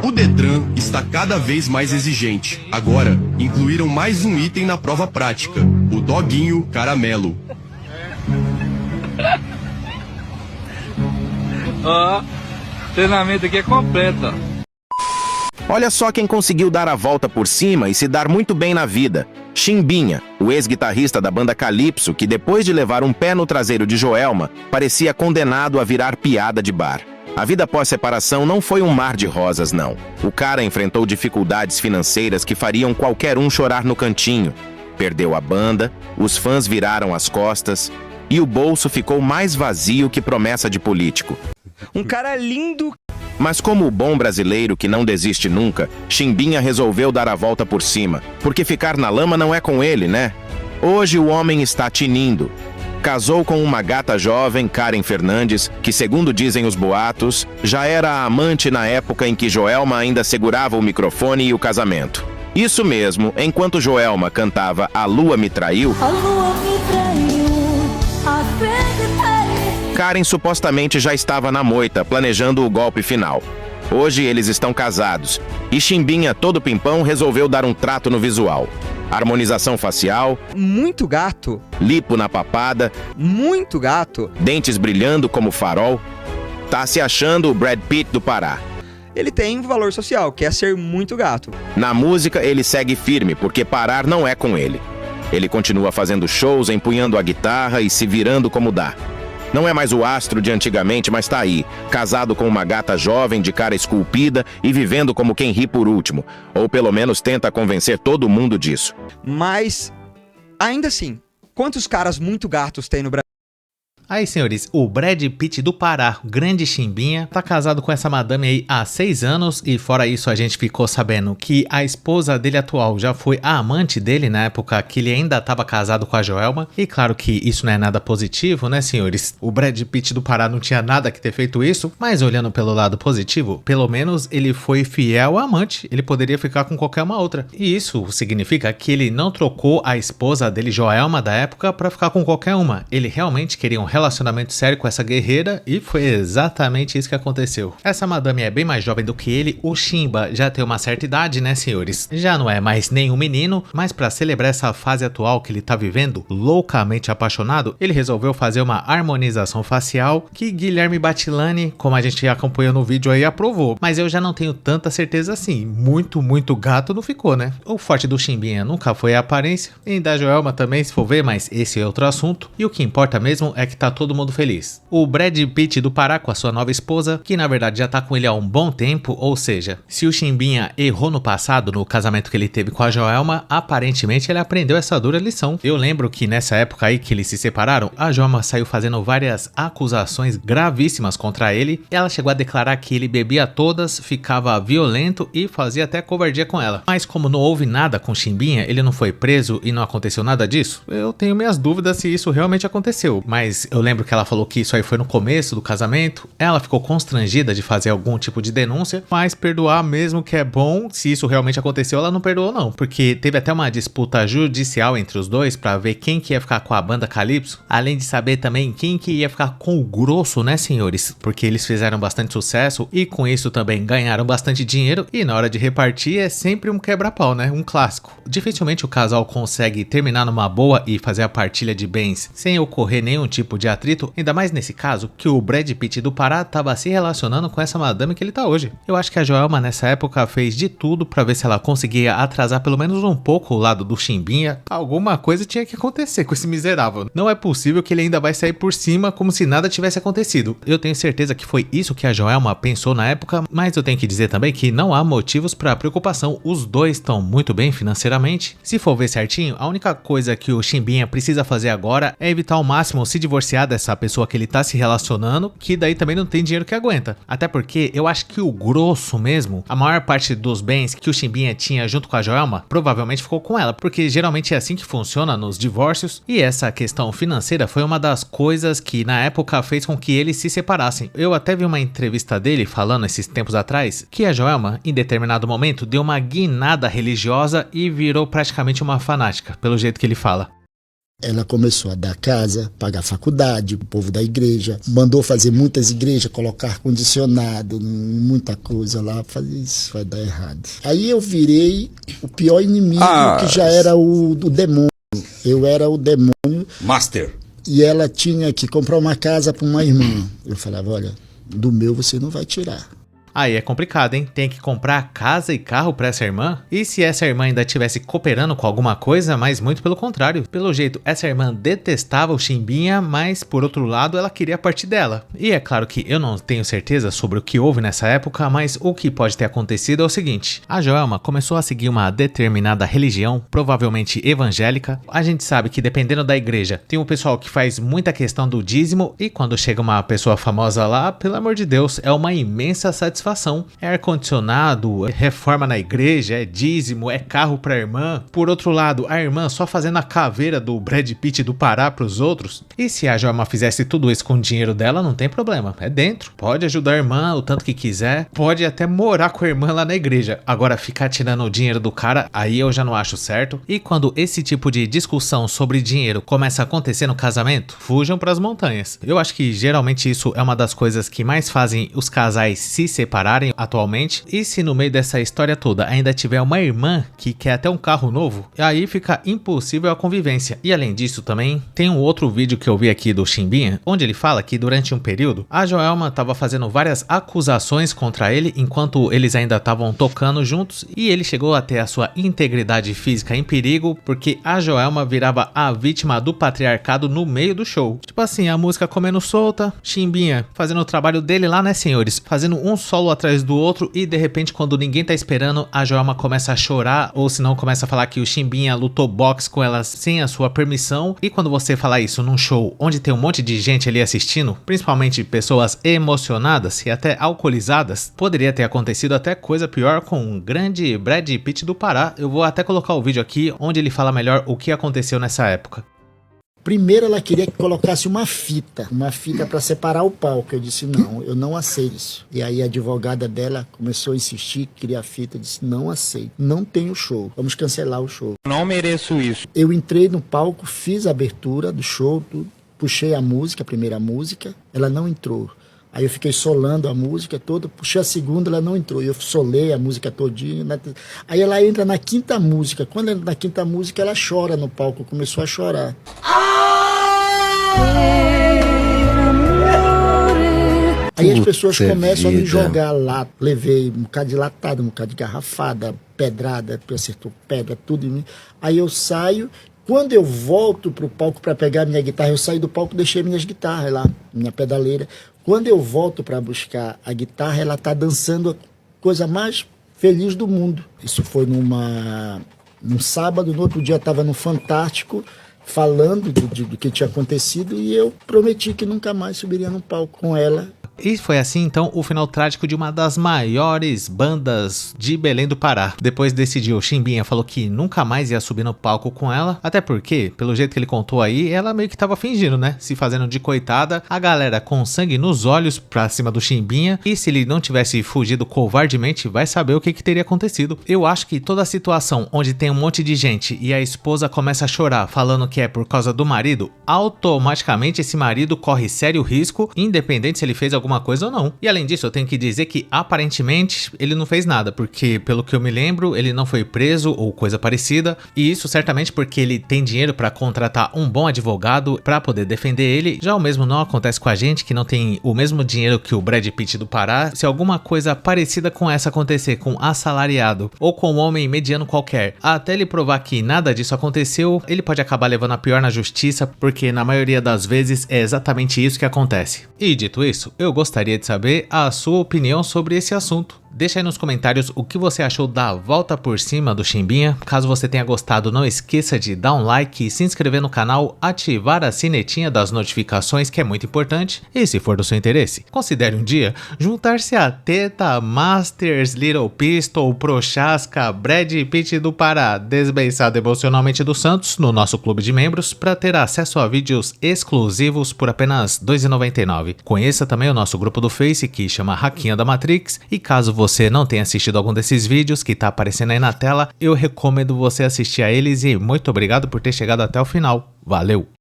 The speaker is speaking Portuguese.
O Detran está cada vez mais exigente. Agora, incluíram mais um item na prova prática: o doguinho caramelo. Ó, treinamento aqui é completo. Olha só quem conseguiu dar a volta por cima e se dar muito bem na vida. Chimbinha, o ex-guitarrista da banda Calypso, que depois de levar um pé no traseiro de Joelma, parecia condenado a virar piada de bar. A vida pós-separação não foi um mar de rosas, não. O cara enfrentou dificuldades financeiras que fariam qualquer um chorar no cantinho. Perdeu a banda, os fãs viraram as costas e o bolso ficou mais vazio que promessa de político. Um cara lindo. Mas como o bom brasileiro que não desiste nunca, Chimbinha resolveu dar a volta por cima, porque ficar na lama não é com ele, né? Hoje o homem está tinindo. Casou com uma gata jovem, Karen Fernandes, que, segundo dizem os boatos, já era a amante na época em que Joelma ainda segurava o microfone e o casamento. Isso mesmo, enquanto Joelma cantava A Lua Me Traiu, A lua me traiu, acreditei. Karen supostamente já estava na moita, planejando o golpe final. Hoje eles estão casados, e Chimbinha, todo pimpão, resolveu dar um trato no visual. Harmonização facial, Muito gato. lipo na papada, Muito gato. dentes brilhando como farol. Tá se achando o Brad Pitt do Pará. Ele tem um valor social, que é ser muito gato. Na música, ele segue firme, porque parar não é com ele. Ele continua fazendo shows, empunhando a guitarra e se virando como dá. Não é mais o astro de antigamente, mas tá aí, casado com uma gata jovem de cara esculpida e vivendo como quem ri por último. Ou pelo menos tenta convencer todo mundo disso. Mas, ainda assim, quantos caras muito gatos tem no Brasil? Aí, senhores, o Brad Pitt do Pará, o grande Chimbinha, tá casado com essa madame aí há 6 anos e fora isso a gente ficou sabendo que a esposa dele atual já foi a amante dele na época que ele ainda estava casado com a Joelma. E claro que isso não é nada positivo, né, senhores? O Brad Pitt do Pará não tinha nada que ter feito isso, mas olhando pelo lado positivo, pelo menos ele foi fiel à amante, ele poderia ficar com qualquer uma outra. E isso significa que ele não trocou a esposa dele, Joelma, da época, pra ficar com qualquer uma. Ele realmente queria um relacionamento sério com essa guerreira e foi exatamente isso que aconteceu. Essa madame é bem mais jovem do que ele, o Chimba já tem uma certa idade, né, senhores? Já não é mais nenhum menino, mas para celebrar essa fase atual que ele tá vivendo, loucamente apaixonado, ele resolveu fazer uma harmonização facial que Guilherme Batilani, como a gente acompanhou no vídeo aí, aprovou. Mas eu já não tenho tanta certeza assim, muito gato não ficou, né? O forte do Chimbinha nunca foi a aparência, e da Joelma também, se for ver, mas esse é outro assunto. E o que importa mesmo é que tá todo mundo feliz. O Brad Pitt do Pará com a sua nova esposa, que na verdade já tá com ele há um bom tempo, ou seja, se o Chimbinha errou no passado no casamento que ele teve com a Joelma, aparentemente ele aprendeu essa dura lição. Eu lembro que nessa época aí que eles se separaram, a Joelma saiu fazendo várias acusações gravíssimas contra ele. Ela chegou a declarar que ele bebia todas, ficava violento e fazia até covardia com ela. Mas como não houve nada com o Chimbinha, ele não foi preso e não aconteceu nada disso, eu tenho minhas dúvidas se isso realmente aconteceu. Mas eu lembro que ela falou que isso aí foi no começo do casamento. Ela ficou constrangida de fazer algum tipo de denúncia, mas perdoar mesmo que é bom. Se isso realmente aconteceu, ela não perdoou não, porque teve até uma disputa judicial entre os dois pra ver quem que ia ficar com a banda Calypso, além de saber também quem que ia ficar com o grosso, né, senhores? Porque eles fizeram bastante sucesso e com isso também ganharam bastante dinheiro, e na hora de repartir é sempre um quebra-pau, né? Um clássico. Dificilmente o casal consegue terminar numa boa e fazer a partilha de bens sem ocorrer nenhum tipo de atrito, ainda mais nesse caso que o Brad Pitt do Pará tava se relacionando com essa madame que ele tá hoje. Eu acho que a Joelma nessa época fez de tudo pra ver se ela conseguia atrasar pelo menos um pouco o lado do Chimbinha. Alguma coisa tinha que acontecer com esse miserável. Não é possível que ele ainda vai sair por cima como se nada tivesse acontecido. Eu tenho certeza que foi isso que a Joelma pensou na época, mas eu tenho que dizer também que não há motivos pra preocupação. Os dois estão muito bem financeiramente. Se for ver certinho, a única coisa que o Chimbinha precisa fazer agora é evitar ao máximo se divorciar dessa pessoa que ele tá se relacionando, que daí também não tem dinheiro que aguenta. Até porque eu acho que o grosso mesmo, a maior parte dos bens que o Chimbinha tinha junto com a Joelma, provavelmente ficou com ela, porque geralmente é assim que funciona nos divórcios, e essa questão financeira foi uma das coisas que na época fez com que eles se separassem. Eu até vi uma entrevista dele falando esses tempos atrás que a Joelma, em determinado momento, deu uma guinada religiosa e virou praticamente uma fanática, pelo jeito que ele fala. Ela começou a dar casa, pagar faculdade, o povo da igreja, mandou fazer muitas igrejas, colocar ar-condicionado, muita coisa lá, fazer isso vai dar errado. Aí eu virei o pior inimigo, que já era o demônio. Eu era o demônio. Master. E ela tinha que comprar uma casa para uma irmã. Eu falava, olha, do meu você não vai tirar. Aí é complicado, hein? Tem que comprar casa e carro pra essa irmã? E se essa irmã ainda estivesse cooperando com alguma coisa, mas muito pelo contrário. Pelo jeito, essa irmã detestava o Chimbinha, mas por outro lado, ela queria a parte dela. E é claro que eu não tenho certeza sobre o que houve nessa época, mas o que pode ter acontecido é o seguinte. A Joelma começou a seguir uma determinada religião, provavelmente evangélica. A gente sabe que dependendo da igreja, tem um pessoal que faz muita questão do dízimo, e quando chega uma pessoa famosa lá, pelo amor de Deus, é uma imensa satisfação. É ar-condicionado, é reforma na igreja, é dízimo, é carro pra irmã. Por outro lado, a irmã só fazendo a caveira do Brad Pitt do Pará pros outros. E se a Joelma fizesse tudo isso com o dinheiro dela, não tem problema, é dentro. Pode ajudar a irmã o tanto que quiser, pode até morar com a irmã lá na igreja. Agora, ficar tirando o dinheiro do cara, aí eu já não acho certo. E quando esse tipo de discussão sobre dinheiro começa a acontecer no casamento, fujam pras montanhas. Eu acho que geralmente isso é uma das coisas que mais fazem os casais se separarem atualmente. E se no meio dessa história toda ainda tiver uma irmã que quer até um carro novo, aí fica impossível a convivência. E além disso também, tem um outro vídeo que eu vi aqui do Chimbinha, onde ele fala que durante um período, a Joelma estava fazendo várias acusações contra ele enquanto eles ainda estavam tocando juntos, e ele chegou a ter a sua integridade física em perigo, porque a Joelma virava a vítima do patriarcado no meio do show. Tipo assim, a música comendo solta, Chimbinha fazendo o trabalho dele lá, né, senhores? Fazendo um solo atrás do outro, e de repente, quando ninguém tá esperando, a Joelma começa a chorar, ou se não, começa a falar que o Chimbinha lutou boxe com ela sem a sua permissão. E quando você falar isso num show onde tem um monte de gente ali assistindo, principalmente pessoas emocionadas e até alcoolizadas, poderia ter acontecido até coisa pior com o grande Brad Pitt do Pará. Eu vou até colocar o vídeo aqui onde ele fala melhor o que aconteceu nessa época. Primeiro ela queria que colocasse uma fita para separar o palco. Eu disse, não, eu não aceito isso. E aí a advogada dela começou a insistir, queria a fita, eu disse, não aceito, não tenho show, vamos cancelar o show. Não mereço isso. Eu entrei no palco, fiz a abertura do show, puxei a música, a primeira música, ela não entrou. Aí eu fiquei solando a música toda, puxei a segunda, ela não entrou. Eu solei a música todinha. Aí ela entra na quinta música. Quando entra na quinta música, ela chora no palco, começou a chorar. Aí as pessoas começam a me jogar lá. Levei um bocado de latada, um bocado de garrafada, pedrada, acertou pedra, tudo em mim. Aí eu saio. Quando eu volto pro palco para pegar minha guitarra, eu saí do palco e deixei minhas guitarras lá, minha pedaleira. Quando eu volto para buscar a guitarra, ela tá dançando a coisa mais feliz do mundo. Isso foi num sábado, no outro dia estava no Fantástico, falando do que tinha acontecido, e eu prometi que nunca mais subiria no palco com ela. E foi assim então o final trágico de uma das maiores bandas de Belém do Pará. Depois desse dia o Chimbinha falou que nunca mais ia subir no palco com ela, até porque, pelo jeito que ele contou aí, ela meio que tava fingindo, né? Se fazendo de coitada, a galera com sangue nos olhos pra cima do Chimbinha, e se ele não tivesse fugido covardemente, vai saber o que teria acontecido. Eu acho que toda a situação onde tem um monte de gente e a esposa começa a chorar falando que é por causa do marido, automaticamente esse marido corre sério risco, independente se ele fez alguma coisa ou não. E além disso, eu tenho que dizer que aparentemente ele não fez nada, porque pelo que eu me lembro, ele não foi preso ou coisa parecida, e isso certamente porque ele tem dinheiro para contratar um bom advogado para poder defender ele. Já o mesmo não acontece com a gente, que não tem o mesmo dinheiro que o Brad Pitt do Pará. Se alguma coisa parecida com essa acontecer com assalariado ou com um homem mediano qualquer, até ele provar que nada disso aconteceu, ele pode acabar levando a pior na justiça, porque na maioria das vezes é exatamente isso que acontece. E dito isso, eu gostaria de saber a sua opinião sobre esse assunto. Deixa aí nos comentários o que você achou da volta por cima do Chimbinha. Caso você tenha gostado, não esqueça de dar um like, se inscrever no canal, ativar a sinetinha das notificações, que é muito importante. E se for do seu interesse, considere um dia juntar-se a Teta, Masters, Little Pistol, Prochasca, Brad Pitt do Pará, desbeiçado emocionalmente do Santos no nosso clube de membros para ter acesso a vídeos exclusivos por apenas R$ 2,99. Conheça também o nosso grupo do Face, que chama Raquinha da Matrix, e caso você você não tem assistido algum desses vídeos que tá aparecendo aí na tela, eu recomendo você assistir a eles e muito obrigado por ter chegado até o final. Valeu!